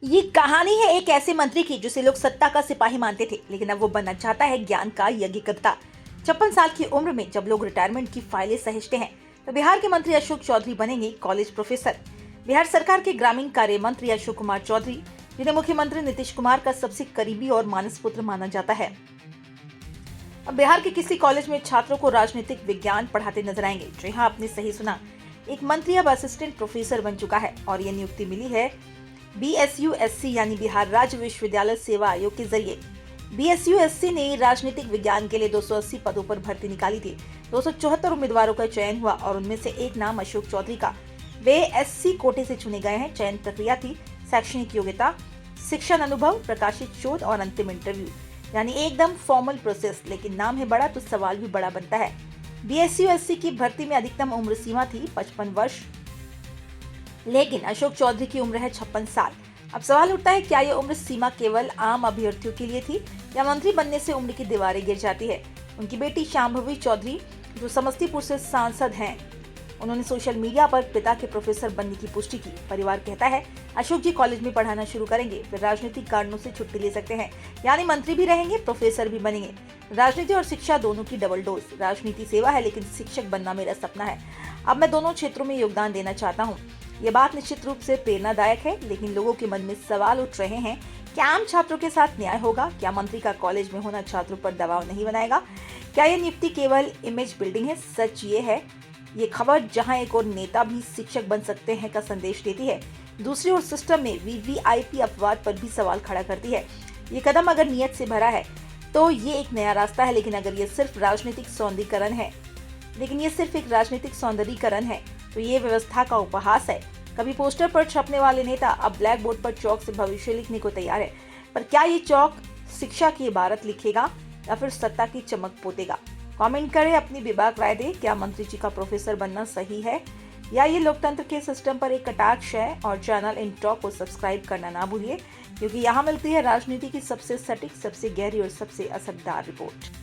ये कहानी है एक ऐसे मंत्री की जिसे लोग सत्ता का सिपाही मानते थे, लेकिन अब वो बनना चाहता है ज्ञान का यज्ञकर्ता। 56 साल की उम्र में जब लोग रिटायरमेंट की फाइलें सहेजते हैं, तो बिहार के मंत्री अशोक चौधरी बनेंगे कॉलेज प्रोफेसर। बिहार सरकार के ग्रामीण कार्य मंत्री अशोक कुमार चौधरी, जिन्हें मुख्यमंत्री नीतीश कुमार का सबसे करीबी और मानस पुत्र माना जाता है, अब बिहार के किसी कॉलेज में छात्रों को राजनीतिक विज्ञान पढ़ाते नजर आएंगे। जी हाँ, आपने सही सुना, एक मंत्री अब असिस्टेंट प्रोफेसर बन चुका है और ये नियुक्ति मिली है BSUSC यानी बिहार राज्य विश्वविद्यालय सेवा आयोग के जरिए। BSUSC ने राजनीतिक विज्ञान के लिए 280 पदों पर भर्ती निकाली थी। 274 उम्मीदवारों का चयन हुआ और उनमें से एक नाम अशोक चौधरी का। वे SC कोटे से चुने गए हैं। चयन प्रक्रिया थी शैक्षणिक योग्यता, शिक्षण अनुभव, प्रकाशित शोध और अंतिम इंटरव्यू, यानी एकदम फॉर्मल प्रोसेस। लेकिन नाम है बड़ा तो सवाल भी बड़ा बनता है। BSUSC की भर्ती में अधिकतम उम्र सीमा थी 55 वर्ष, लेकिन अशोक चौधरी की उम्र है 56 साल। अब सवाल उठता है, क्या यह उम्र सीमा केवल आम अभ्यर्थियों के लिए थी या मंत्री बनने से उम्र की दीवारें गिर जाती है? उनकी बेटी शांभवी चौधरी, जो समस्तीपुर से सांसद हैं, उन्होंने सोशल मीडिया पर पिता के प्रोफेसर बनने की पुष्टि की। परिवार कहता है अशोक जी कॉलेज में पढ़ाना शुरू करेंगे, फिर राजनीतिक कारणों से छुट्टी ले सकते हैं, यानी मंत्री भी रहेंगे, प्रोफेसर भी बनेंगे। राजनीति और शिक्षा दोनों की डबल डोज। राजनीति सेवा है, लेकिन शिक्षक बनना मेरा सपना है। अब मैं दोनों क्षेत्रों में योगदान देना चाहता हूँ। ये बात निश्चित रूप से प्रेरणादायक है, लेकिन लोगों के मन में सवाल उठ रहे हैं, क्या आम छात्रों के साथ न्याय होगा? क्या मंत्री का कॉलेज में होना छात्रों पर दबाव नहीं बनाएगा? क्या यह नियुक्ति केवल इमेज बिल्डिंग है? सच ये है, ये खबर जहां एक और नेता भी शिक्षक बन सकते हैं का संदेश देती है, दूसरी ओर सिस्टम में VVIP अपवाद पर भी सवाल खड़ा करती है। ये कदम अगर नियत से भरा है तो ये एक नया रास्ता है, लेकिन अगर ये सिर्फ राजनीतिक सौंदर्यीकरण है तो ये व्यवस्था का उपहास है। कभी पोस्टर पर छपने वाले नेता अब ब्लैक बोर्ड पर चौक से भविष्य लिखने को तैयार है, पर क्या ये चौक शिक्षा की इबारत लिखेगा या फिर सत्ता की चमक पोतेगा? कमेंट करें, अपनी बेबाक राय दें। क्या मंत्री जी का प्रोफेसर बनना सही है या ये लोकतंत्र के सिस्टम पर एक कटाक्ष है? और चैनल इन टॉक को सब्सक्राइब करना ना भूलिए, क्योंकि यहाँ मिलती है राजनीति की सबसे सटीक, सबसे गहरी और सबसे असरदार रिपोर्ट।